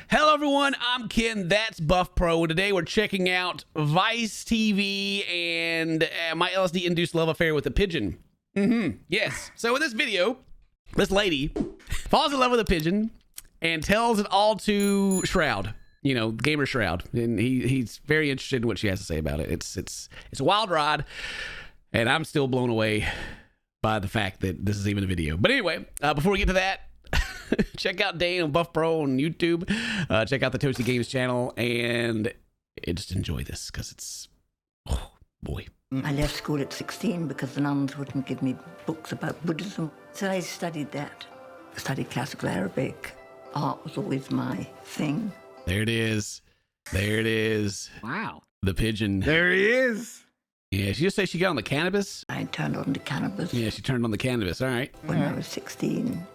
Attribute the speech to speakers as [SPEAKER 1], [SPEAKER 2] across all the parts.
[SPEAKER 1] Hello, everyone. I'm Ken. That's Buff Pro. Today we're checking out Vice TV and my LSD-induced love affair with a pigeon. Yes. So in this video, this lady falls in love with a pigeon and tells it all to Shroud. You know, gamer Shroud, and he's very interested in what she has to say about it. It's a wild ride, and I'm still blown away by the fact that this is even a video. But anyway, before we get to that, check out Dane on Buff Pro on YouTube. Check out the Toasty Games channel, and just enjoy this because it's, oh boy.
[SPEAKER 2] I left school at 16 because the nuns wouldn't give me books about Buddhism. So I studied that. I studied classical Arabic. Art was always my thing.
[SPEAKER 1] There it is. There it is.
[SPEAKER 3] Wow.
[SPEAKER 1] The pigeon.
[SPEAKER 3] There he is.
[SPEAKER 1] Yeah, she just said she got on the cannabis.
[SPEAKER 2] I turned on to cannabis
[SPEAKER 1] Yeah, she turned on the cannabis. All right.
[SPEAKER 2] when I was 16.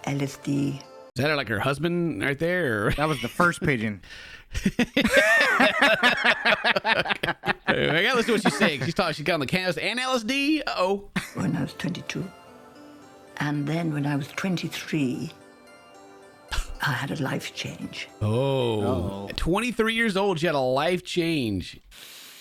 [SPEAKER 2] LSD.
[SPEAKER 1] Is that like her husband right there? Or?
[SPEAKER 3] That was the first pigeon.
[SPEAKER 1] I gotta listen to what she's saying. She's talking. She got on the cannabis and LSD. Uh-oh.
[SPEAKER 2] When I was 22. And then when I was 23, I had a life change.
[SPEAKER 1] Oh. At 23 years old, she had a life change.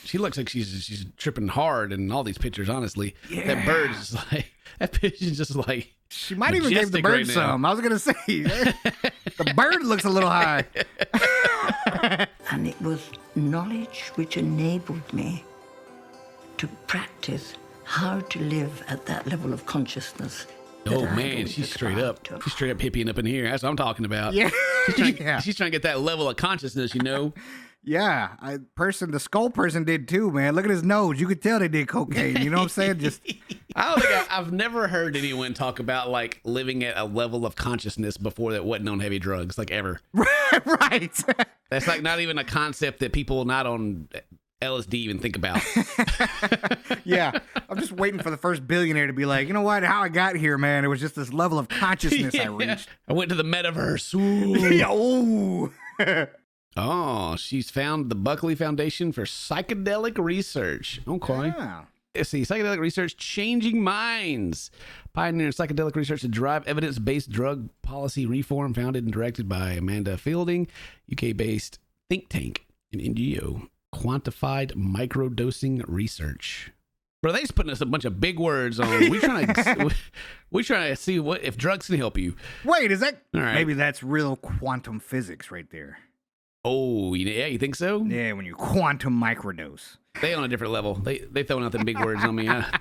[SPEAKER 1] She looks like she's tripping hard in all these pictures, honestly.
[SPEAKER 2] Yeah.
[SPEAKER 1] That bird's just like, that pigeon's just like,
[SPEAKER 3] She might even give the
[SPEAKER 1] majestic
[SPEAKER 3] bird
[SPEAKER 1] right now.
[SPEAKER 3] some. I was going to say, the bird looks a little high.
[SPEAKER 2] And it was knowledge which enabled me to practice how to live at that level of consciousness. that
[SPEAKER 1] oh
[SPEAKER 2] I had
[SPEAKER 1] man,
[SPEAKER 2] always
[SPEAKER 1] she's straight up.
[SPEAKER 2] aspired to.
[SPEAKER 1] She's straight up hippieing up in here. That's what I'm talking about.
[SPEAKER 3] Yeah.
[SPEAKER 1] She's trying to get that level of consciousness, you know?
[SPEAKER 3] Yeah. The skull person did too, man. Look at his nose. You could tell they did cocaine. You know what I'm saying? Just
[SPEAKER 1] I don't think I've never heard anyone talk about like living at a level of consciousness before that wasn't on heavy drugs, like ever.
[SPEAKER 3] right.
[SPEAKER 1] That's like not even a concept that people not on LSD even think about.
[SPEAKER 3] Yeah. I'm just waiting for the first billionaire to be like, you know what? How I got here, man. It was just this level of consciousness I reached.
[SPEAKER 1] I went to the metaverse. Ooh.
[SPEAKER 3] Oh.
[SPEAKER 1] Oh, she's found the Buckley Foundation for Psychedelic Research. Okay.
[SPEAKER 3] Yeah.
[SPEAKER 1] Let's see, psychedelic research changing minds. Pioneering psychedelic research to drive evidence-based drug policy reform, founded and directed by Amanda Fielding, UK-based think tank and NGO. Quantified microdosing research. Bro, they just putting us a bunch of big words on. We trying to see what if drugs can help you.
[SPEAKER 3] Wait, is that?
[SPEAKER 1] All right.
[SPEAKER 3] Maybe that's real quantum physics right there.
[SPEAKER 1] Oh, yeah, you think so?
[SPEAKER 3] Yeah, when you quantum microdose.
[SPEAKER 1] They on a different level. They throwing out them big words on me. I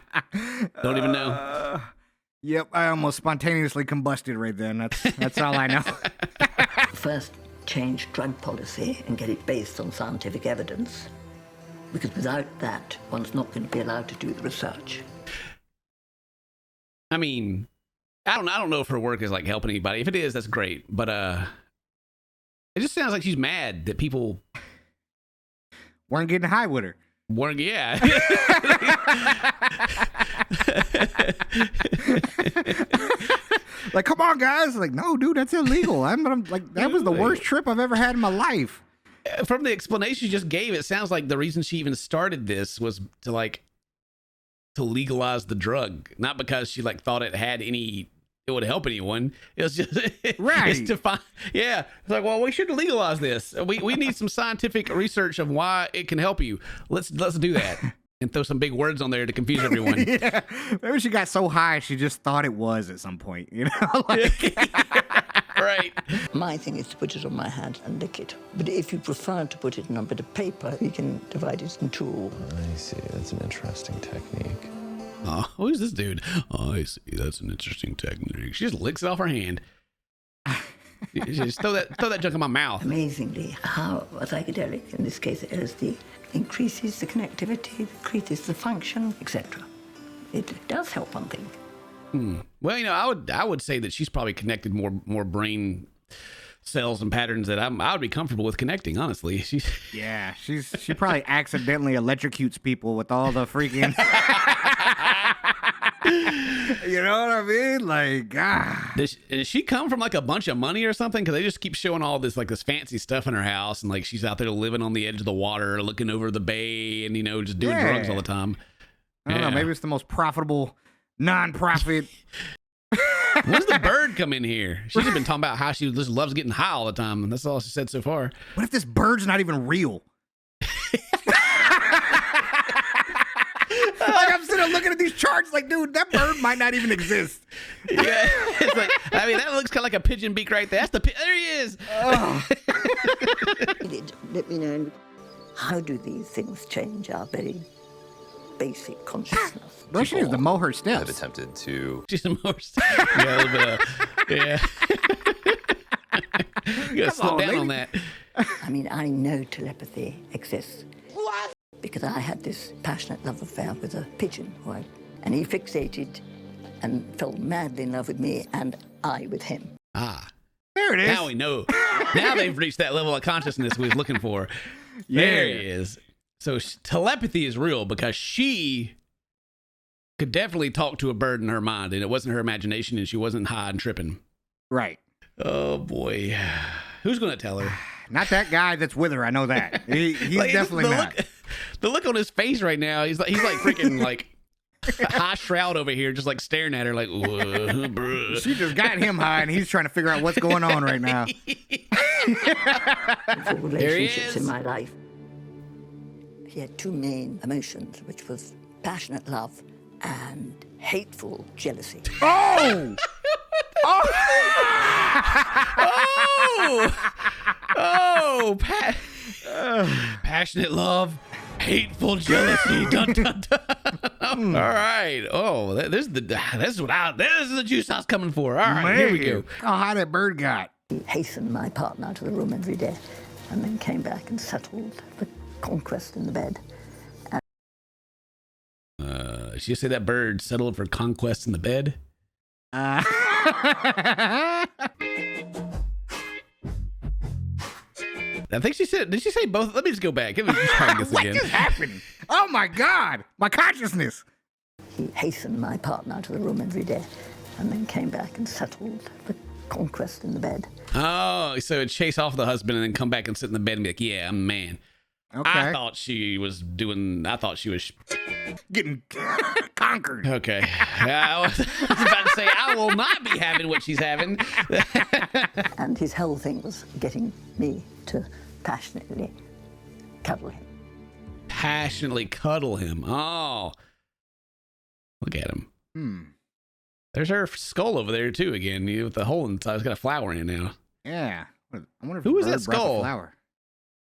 [SPEAKER 1] don't even know.
[SPEAKER 3] Yep, I almost spontaneously combusted right then. That's all I know.
[SPEAKER 2] First, change drug policy and get it based on scientific evidence. Because without that, one's not going to be allowed to do the research.
[SPEAKER 1] I mean, I don't know if her work is like helping anybody. If it is, that's great. But it just sounds like she's mad that people
[SPEAKER 3] Weren't getting high with her.
[SPEAKER 1] weren't. Yeah.
[SPEAKER 3] Like, come on, guys. Like, no, dude, that's illegal. I'm like, that was the worst trip I've ever had in my life.
[SPEAKER 1] From the explanation you just gave, it sounds like the reason she even started this was to legalize the drug, not because she like thought it would help anyone. It was just
[SPEAKER 3] Right.
[SPEAKER 1] It's to find, yeah. It's like, well, we should legalize this. We need some scientific research of why it can help you. Let's do that and throw some big words on there to confuse everyone.
[SPEAKER 3] Yeah. Maybe she got so high she just thought it was at some point, you know? Like,
[SPEAKER 1] Right.
[SPEAKER 2] My thing is to put it on my hand and lick it. But if you prefer to put it on a bit of paper, you can divide it in two.
[SPEAKER 4] I see. That's an interesting technique.
[SPEAKER 1] Oh, who's this dude? Oh, I see. That's an interesting technique. She just licks it off her hand. She just throw that junk in my mouth.
[SPEAKER 2] Amazingly, how a psychedelic, in this case LSD, increases the connectivity, increases the function, etc. It does help one thing.
[SPEAKER 1] Well, you know, I would say that she's probably connected more brain cells and patterns that I would be comfortable with connecting. Honestly,
[SPEAKER 3] yeah, she probably accidentally electrocutes people with all the freaking. You know what I mean? Like,
[SPEAKER 1] Does she come from like a bunch of money or something? Because they just keep showing all this like this fancy stuff in her house, and like she's out there living on the edge of the water, looking over the bay, and just doing drugs all the time.
[SPEAKER 3] I don't know. Maybe it's the most profitable non-profit
[SPEAKER 1] When's the bird come in here? She's just been talking about how she just loves getting high all the time, and that's all she said so far.
[SPEAKER 3] What if this bird's not even real? Like, I'm sitting there looking at these charts like, dude, that bird might not even exist.
[SPEAKER 1] Yeah, it's like, I mean, that looks kind of like a pigeon beak right there. That's there he is.
[SPEAKER 3] Oh.
[SPEAKER 2] Let me know, how do these things change our very basic consciousness?
[SPEAKER 3] Well, she needs to mow her
[SPEAKER 4] I've
[SPEAKER 3] steps.
[SPEAKER 4] attempted to.
[SPEAKER 1] She's the most. Yeah, a little bit of, yeah. You gotta slow down on that.
[SPEAKER 2] I mean, I know telepathy exists. What? Because I had this passionate love affair with a pigeon, right? And he fixated and fell madly in love with me, and I with him.
[SPEAKER 1] Ah,
[SPEAKER 3] There it is.
[SPEAKER 1] now we know. Now they've reached that level of consciousness we was looking for.
[SPEAKER 3] Yeah.
[SPEAKER 1] There he is. So telepathy is real because she could definitely talk to a bird in her mind, and it wasn't her imagination, and she wasn't high and tripping.
[SPEAKER 3] Right.
[SPEAKER 1] Oh boy, who's gonna tell her?
[SPEAKER 3] Not that guy that's with her. I know that. He's
[SPEAKER 1] Like,
[SPEAKER 3] definitely
[SPEAKER 1] the
[SPEAKER 3] not.
[SPEAKER 1] The look on his face right now, he's like freaking like high shroud over here, just like staring at her like, "Whoa, bruh."
[SPEAKER 3] She just got him high, and he's trying to figure out what's going on right now.
[SPEAKER 2] For relationships
[SPEAKER 1] is.
[SPEAKER 2] in my life. He had two main emotions, which was passionate love and hateful jealousy.
[SPEAKER 3] Oh!
[SPEAKER 1] Oh, passionate love, hateful jealousy. Dun, dun, dun. All right. Oh, this is the juice I was coming for. All right, here we go.
[SPEAKER 3] How high that bird got.
[SPEAKER 2] He hastened my partner to the room every day and then came back and settled the conquest in the bed.
[SPEAKER 1] She just say that bird settled for conquest in the bed. I think she said. Did she say both? Let me just go back. Let me just try this
[SPEAKER 3] What
[SPEAKER 1] again.
[SPEAKER 3] just happened? Oh my God! My consciousness.
[SPEAKER 2] He hastened my partner to the room every day and then came back and settled the conquest in the bed.
[SPEAKER 1] Oh, so it'd chase off the husband and then come back and sit in the bed and be like, "Yeah, I'm a man."
[SPEAKER 3] Okay.
[SPEAKER 1] I thought she was.
[SPEAKER 3] Getting conquered.
[SPEAKER 1] Okay. I was about to say, I will not be having what she's having.
[SPEAKER 2] And his whole thing was getting me to passionately cuddle him.
[SPEAKER 1] Passionately cuddle him. Oh. Look at him. There's her skull over there, too, again, with the hole inside. It's got a flower in it now.
[SPEAKER 3] Yeah. I wonder if
[SPEAKER 1] Who was
[SPEAKER 3] the
[SPEAKER 1] that
[SPEAKER 3] bird brought the
[SPEAKER 1] skull?
[SPEAKER 3] flower.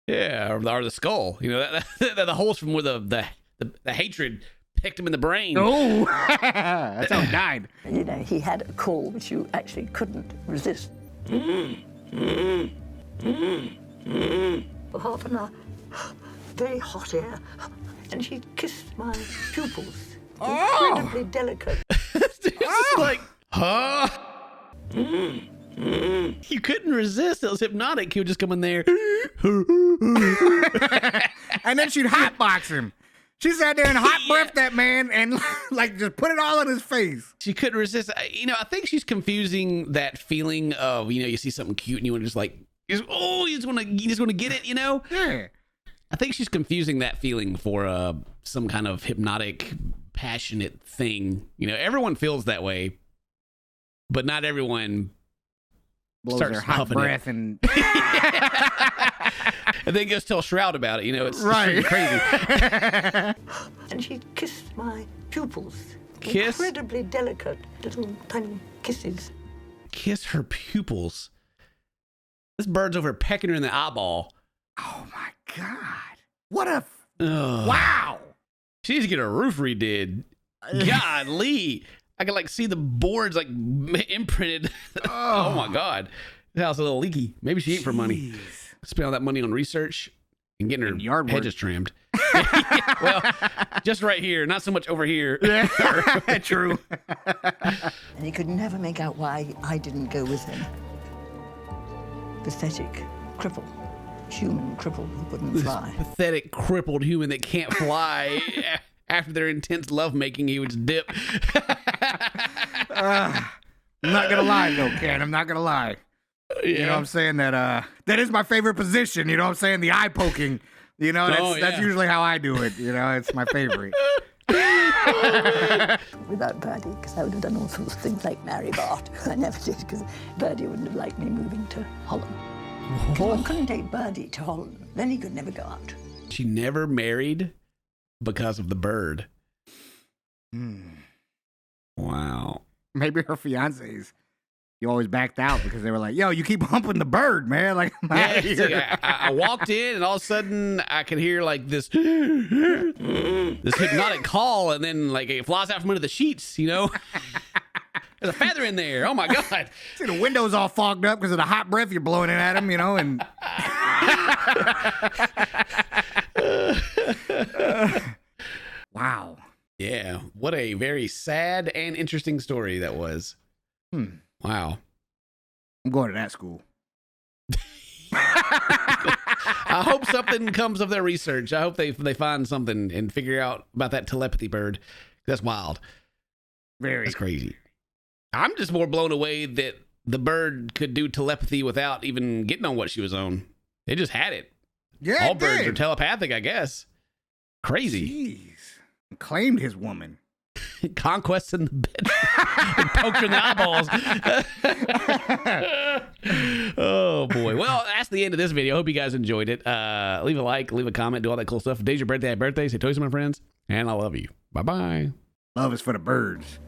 [SPEAKER 1] Yeah, or the skull. You know, the holes from where the hatred picked him in the brain.
[SPEAKER 3] Oh, that's how he died.
[SPEAKER 2] You know, he had a call which you actually couldn't resist. For half an hour, very hot air, and she kissed my pupils. Incredibly delicate.
[SPEAKER 1] It's like, huh? You couldn't resist. It was hypnotic. He would just come in there.
[SPEAKER 3] And then she'd hotbox him. She sat there and hot breathed that man and like just put it all in his face.
[SPEAKER 1] She couldn't resist. I think she's confusing that feeling of, you see something cute and you want to just like, you just want to get it,
[SPEAKER 3] Yeah.
[SPEAKER 1] I think she's confusing that feeling for some kind of hypnotic, passionate thing. Everyone feels that way, but not everyone
[SPEAKER 3] Blows
[SPEAKER 1] starts
[SPEAKER 3] her hot
[SPEAKER 1] huffing
[SPEAKER 3] breath
[SPEAKER 1] it.
[SPEAKER 3] and
[SPEAKER 1] And then goes tell Shroud about it. It's
[SPEAKER 3] right.
[SPEAKER 1] crazy.
[SPEAKER 2] And she kissed my pupils.
[SPEAKER 1] Kiss?
[SPEAKER 2] Incredibly delicate little tiny kisses.
[SPEAKER 1] Kiss her pupils. This bird's over pecking her in the eyeball.
[SPEAKER 3] oh my God. What a
[SPEAKER 1] Ugh.
[SPEAKER 3] wow.
[SPEAKER 1] She needs to get her roof redid. Golly. I can see the boards imprinted. Oh my God. This house is a little leaky. Maybe she ate for money.
[SPEAKER 3] Jeez.
[SPEAKER 1] Spend all that money on research and getting her
[SPEAKER 3] And yard work.
[SPEAKER 1] hedges trimmed. Well, just right here, not so much over here.
[SPEAKER 3] True.
[SPEAKER 2] And he could never make out why I didn't go with him. Pathetic cripple. Human cripple who couldn't fly.
[SPEAKER 1] Pathetic, crippled human that can't fly. After their intense lovemaking, he would just dip.
[SPEAKER 3] I'm not gonna lie though, Ken. I'm not gonna lie. You know what I'm saying? That is my favorite position. You know what I'm saying? The eye poking. That's
[SPEAKER 1] yeah.
[SPEAKER 3] usually how I do it. It's my favorite.
[SPEAKER 2] Without Birdie, because I would have done all sorts of things like marry Bart. I never did, because Birdie wouldn't have liked me moving to Holland. One couldn't take Birdie to Holland. Then he could never go out.
[SPEAKER 1] She never married because of the bird. Wow.
[SPEAKER 3] Maybe her fiancés. You always backed out because they were like, yo, you keep humping the bird, man. Like, I'm out of
[SPEAKER 1] It's
[SPEAKER 3] here.
[SPEAKER 1] like I walked in and all of a sudden I could hear like this hypnotic call, and then like it flies out from under the sheets, you know? There's a feather in there. Oh my God.
[SPEAKER 3] See, the window's all fogged up because of the hot breath you're blowing in at him, you know, and wow.
[SPEAKER 1] Yeah. What a very sad and interesting story that was. Wow.
[SPEAKER 3] I'm going to that school.
[SPEAKER 1] I hope something comes of their research. I hope they find something and figure out about that telepathy bird. That's wild.
[SPEAKER 3] Very.
[SPEAKER 1] That's crazy. I'm just more blown away that the bird could do telepathy without even getting on what she was on. They just had it.
[SPEAKER 3] Yeah,
[SPEAKER 1] All
[SPEAKER 3] it
[SPEAKER 1] birds
[SPEAKER 3] did.
[SPEAKER 1] are telepathic, I guess. Crazy.
[SPEAKER 3] Jeez. Claimed his woman.
[SPEAKER 1] Conquest in the bed. And poked her in the eyeballs. Oh, boy. Well, that's the end of this video. Hope you guys enjoyed it. Leave a like, leave a comment, do all that cool stuff. If today's your birthday, happy birthday. Say toast to my friends. And I love you. Bye-bye.
[SPEAKER 3] Love is for the birds.